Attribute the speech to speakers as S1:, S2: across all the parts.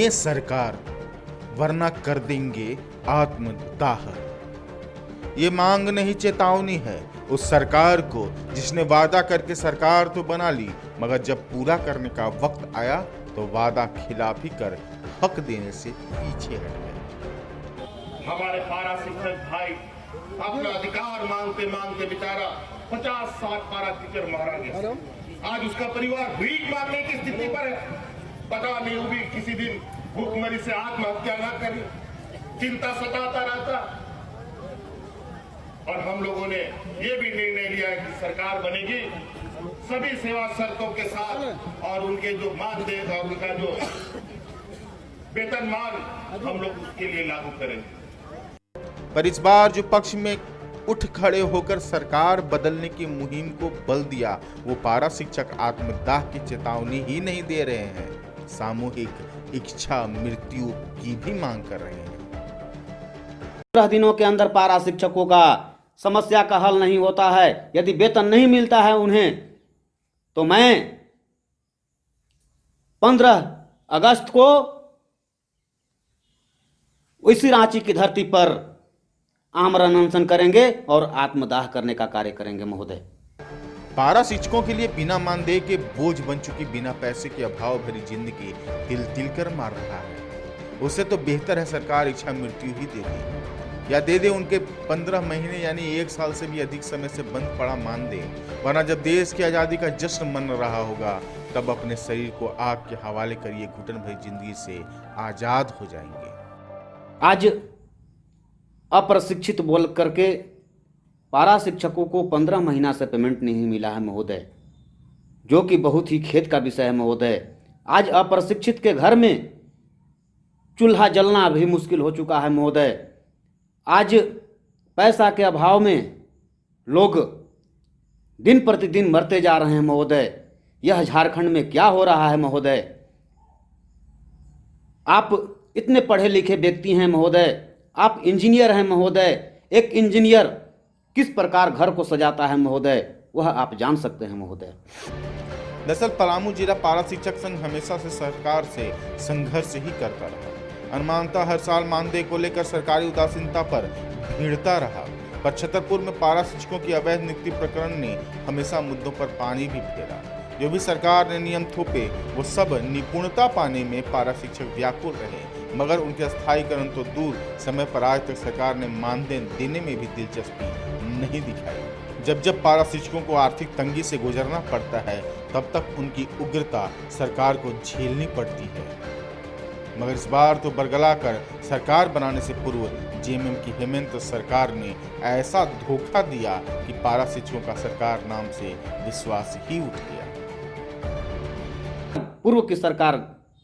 S1: बनिए सरकार, वरना कर देंगे आत्मदाह। ये मांग नहीं, चेतावनी है उस सरकार को जिसने वादा करके सरकार तो बना ली, मगर जब पूरा करने का वक्त आया तो वादा खिलाफी कर हक देने से पीछे हट गए।
S2: हमारे पारा शिक्षक भाई अपना अधिकार मांगते मांगते बेचारा 50-60 पारा टीचर मारा गया। आज उसका परिवार भीख मांगने की स्थिति पर है। पता नहीं वो भी किसी दिन भूखमरी से आत्महत्या न करे, चिंता सताता रहता। और हम लोगों ने ये भी निर्णय लिया है कि सरकार बनेगी सभी सेवा शर्तों के साथ, और उनके जो मानदेय और उनका जो वेतनमान हम लोग उसके लिए लागू करेंगे।
S1: पर इस बार जो पक्ष में उठ खड़े होकर सरकार बदलने की मुहिम को बल दिया, वो पारा शिक्षक आत्मदाह की चेतावनी ही नहीं दे रहे हैं, सामूहिक इच्छा मृत्यु की भी मांग कर रहे हैं।
S3: 15 दिनों के अंदर पारा शिक्षकों का समस्या का हल नहीं होता है, यदि वेतन नहीं मिलता है उन्हें, तो मैं 15 अगस्त को इसी रांची की धरती पर आमरण अनशन करेंगे और आत्मदाह करने का कार्य करेंगे महोदय।
S1: पारा शिक्षकों के लिए बिना मानदेय के बोझ बन चुकी, बिना पैसे के अभाव भरी जिंदगी तिल तिल कर मार रहा है। उससे तो बेहतर है सरकार इच्छा मृत्यु ही दे दे, या दे दे उनके 15 महीने यानी 1 साल से भी अधिक समय से बंद पड़ा मानदेय, वरना जब देश की आजादी का जश्न मन रहा होगा तब अपने शरीर को आग के हवाले करिए, घुटन भरी जिंदगी से आजाद हो जाएंगे।
S3: आज अप्रशिक्षित बोल करके पारा शिक्षकों को 15 महीना से पेमेंट नहीं मिला है महोदय, जो कि बहुत ही खेद का विषय है महोदय। आज अप्रशिक्षित के घर में चूल्हा जलना भी मुश्किल हो चुका है महोदय। आज पैसा के अभाव में लोग दिन प्रतिदिन मरते जा रहे हैं महोदय। यह झारखंड में क्या हो रहा है महोदय? आप इतने पढ़े लिखे व्यक्ति हैं महोदय, आप इंजीनियर हैं महोदय। एक इंजीनियर किस प्रकार घर को सजाता है महोदय, वह आप जान सकते हैं महोदय।
S1: दरअसल पलामू जिला पारा शिक्षक संघ हमेशा से सरकार से संघर्ष ही करता रहा। अनुमानतः हर साल मानदेय को लेकर सरकारी उदासीनता पर भिड़ता रहा, पर छतरपुर में पारा शिक्षकों की अवैध नियुक्ति प्रकरण ने हमेशा मुद्दों पर पानी भी फेरा। जो भी सरकार ने नियम थोपे वो सब निपुणता पाने में पारा शिक्षक व्याकुल रहे, मगर उनके अस्थायीकरण तो दूर, समय पर आज तक सरकार ने मानदेय देने में भी दिलचस्पी नहीं दिखाई। जब जब पारा शिक्षकों को आर्थिक तंगी से गुजरना पड़ता है तब तक उनकी उग्रता सरकार को झेलनी पड़ती है, मगर इस बार तो बरगला कर सरकार बनाने से पूर्व जेएमएम की हेमंत सरकार ने ऐसा धोखा दिया कि पारा शिक्षकों का सरकार नाम से विश्वास ही उठ गया।
S3: पूर्व की सरकार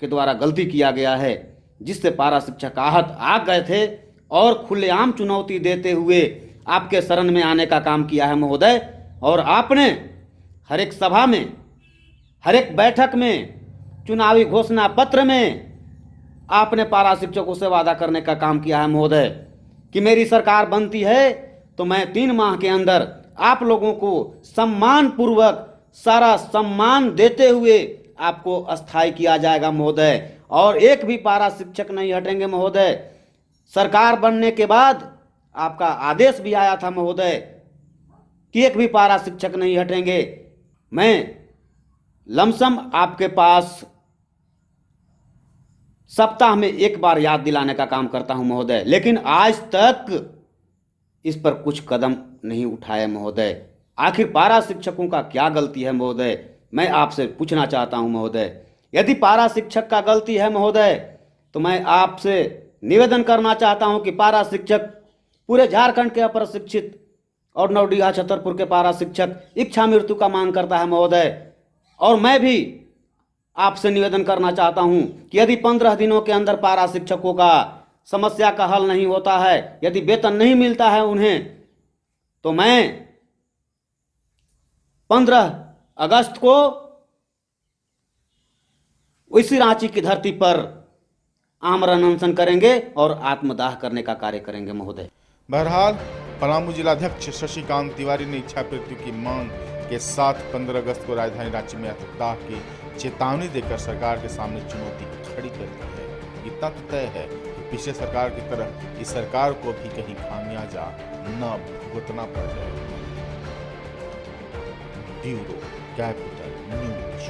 S3: के द्वारा गलती किया गया है, जिससे पारा शिक्षक आहत आ गए थे और खुलेआम चुनौती देते हुए आपके शरण में आने का काम किया है महोदय। और आपने हर एक सभा में, हर एक बैठक में, चुनावी घोषणा पत्र में आपने पारा शिक्षकों से वादा करने का काम किया है महोदय कि मेरी सरकार बनती है तो मैं 3 माह के अंदर आप लोगों को सम्मान पूर्वक सारा सम्मान देते हुए आपको अस्थायी किया जाएगा महोदय। और एक भी पारा शिक्षक नहीं हटेंगे महोदय। सरकार बनने के बाद आपका आदेश भी आया था महोदय कि एक भी पारा शिक्षक नहीं हटेंगे। मैं लमसम आपके पास सप्ताह में 1 बार याद दिलाने का काम करता हूं महोदय, लेकिन आज तक इस पर कुछ कदम नहीं उठाए महोदय। आखिर पारा शिक्षकों का क्या गलती है महोदय? मैं आपसे पूछना चाहता हूं महोदय। यदि पारा शिक्षक का गलती है महोदय तो मैं आपसे निवेदन करना चाहता हूं कि पारा शिक्षक, पूरे झारखंड के अप्रशिक्षित और नवडीहा छतरपुर के पारा शिक्षक इच्छा मृत्यु का मांग करता है महोदय। और मैं भी आपसे निवेदन करना चाहता हूं कि यदि 15 दिनों के अंदर पारा शिक्षकों का समस्या का हल नहीं होता है, यदि वेतन नहीं मिलता है उन्हें, तो मैं 15 अगस्त को इसी रांची की धरती पर आमरण अनशन करेंगे और आत्मदाह करने का कार्य करेंगे महोदय।
S1: बहरहाल पलामू जिलाध्यक्ष शशिकांत तिवारी ने इच्छा मृत्यु की मांग के साथ 15 अगस्त को राजधानी रांची में आत्मदाह की चेतावनी देकर सरकार के सामने चुनौती खड़ी कर दी है। इतना तो तय है कि पिछले सरकार की तरह इस सरकार को भी कहीं खामियाजा न भुगतना पड़ जाए। Bureau capital news.